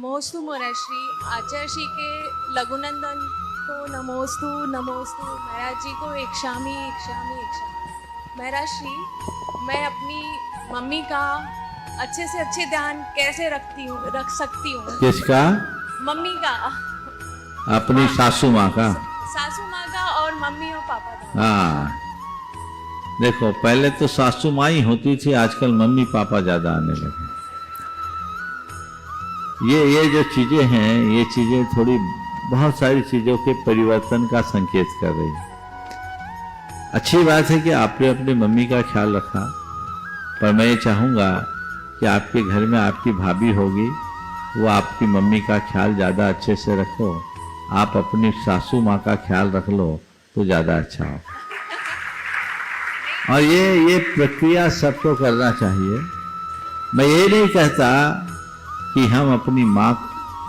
नमोस्तु मोराश्री आचार्य के लघुनंदन को नमोस्तु नमोस्तु महाराज जी को इक्षामी इक्षामी इक्षामी। महाराज श्री, मैं अपनी मम्मी का अच्छे से अच्छे ध्यान कैसे रख सकती हूँ? किसका? मम्मी का। अपनी सासू माँ का? सासू माँ का और मम्मी और पापा का। हाँ, देखो पहले तो सासू माँ ही होती थी, आजकल मम्मी पापा ज्यादा आने लगे। ये जो चीजें हैं, ये चीजें थोड़ी बहुत सारी चीजों के परिवर्तन का संकेत कर रही है। अच्छी बात है कि आपने अपनी मम्मी का ख्याल रखा, पर मैं ये चाहूंगा कि आपके घर में आपकी भाभी होगी, वो आपकी मम्मी का ख्याल ज्यादा अच्छे से रखो। आप अपनी सासू माँ का ख्याल रख लो तो ज्यादा अच्छा हो। और ये प्रक्रिया सबको करना चाहिए। मैं ये नहीं कहता कि हम अपनी माँ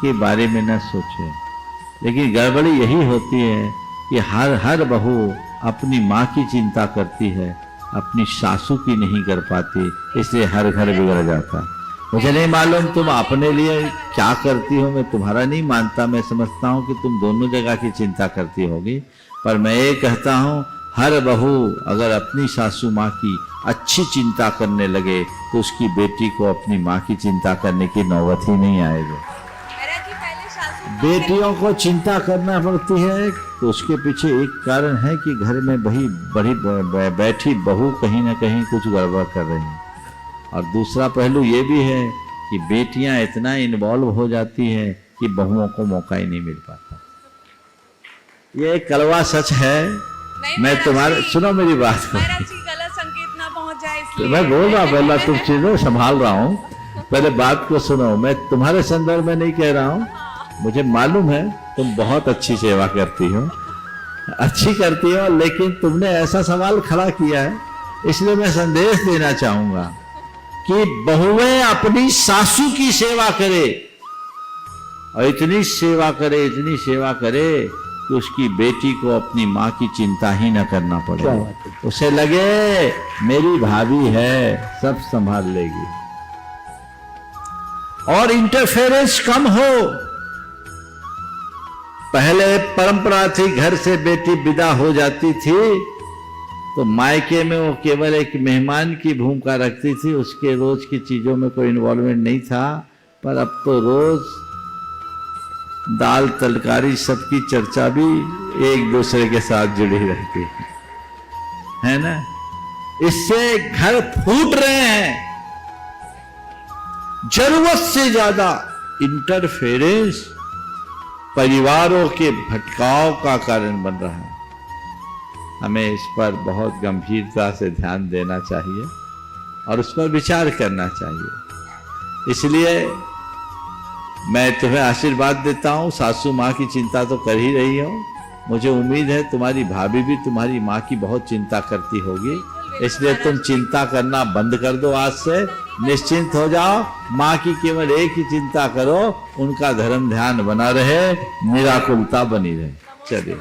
के बारे में न सोचें, लेकिन गड़बड़ी यही होती है कि हर बहू अपनी माँ की चिंता करती है, अपनी सासू की नहीं कर पाती, इसलिए हर घर बिगड़ जाता। मुझे नहीं मालूम तुम अपने लिए क्या करती हो, मैं तुम्हारा नहीं मानता। मैं समझता हूँ कि तुम दोनों जगह की चिंता करती होगी, पर मैं ये कहता हूँ हर बहू अगर अपनी सासू माँ की अच्छी चिंता करने लगे तो उसकी बेटी को अपनी माँ की चिंता करने की नौबत ही नहीं आएगी। बेटियों को चिंता करना पड़ती है तो उसके पीछे एक कारण है कि घर में बैठी बहू कहीं ना कहीं कुछ गड़बड़ कर रही है। और दूसरा पहलू ये भी है कि बेटियां इतना इन्वॉल्व हो जाती हैं कि बहुओं को मौका ही नहीं मिल पाता। ये एक कड़वा सच है। मैं तुम्हारे सुनो मेरी बात को, गलत संकेत ना पहुंच जाए इसलिए मैं बोल रहा पहला तुम चीजों संभाल रहा हूँ, पहले बात को सुनो। मैं तुम्हारे संदर्भ में नहीं कह रहा हूँ, मुझे मालूम है तुम बहुत अच्छी सेवा करती हो, अच्छी करती हो, लेकिन तुमने ऐसा सवाल खड़ा किया है, इसलिए मैं संदेश देना चाहूंगा कि बहुएं अपनी सासू की सेवा करे और इतनी सेवा करे कि उसकी बेटी को अपनी माँ की चिंता ही न करना पड़े। उसे लगे मेरी भाभी है, सब संभाल लेगी, और इंटरफेरेंस कम हो। पहले परंपरा थी, घर से बेटी विदा हो जाती थी तो मायके में वो केवल एक मेहमान की भूमिका रखती थी, उसके रोज की चीजों में कोई इन्वॉल्वमेंट नहीं था। पर अब तो रोज दाल तरकारी सबकी चर्चा भी एक दूसरे के साथ जुड़ी रहती है ना। इससे घर फूट रहे हैं। जरूरत से ज्यादा इंटरफेरेंस परिवारों के भटकाव का कारण बन रहा है। हमें इस पर बहुत गंभीरता से ध्यान देना चाहिए और उस पर विचार करना चाहिए। इसलिए मैं तुम्हें आशीर्वाद देता हूँ, सासू माँ की चिंता तो कर ही रही हो, मुझे उम्मीद है तुम्हारी भाभी भी तुम्हारी माँ की बहुत चिंता करती होगी, इसलिए तुम चिंता करना बंद कर दो। आज से निश्चिंत हो जाओ, माँ की केवल एक ही चिंता करो, उनका धर्म ध्यान बना रहे, निराकुलता बनी रहे। चलिए।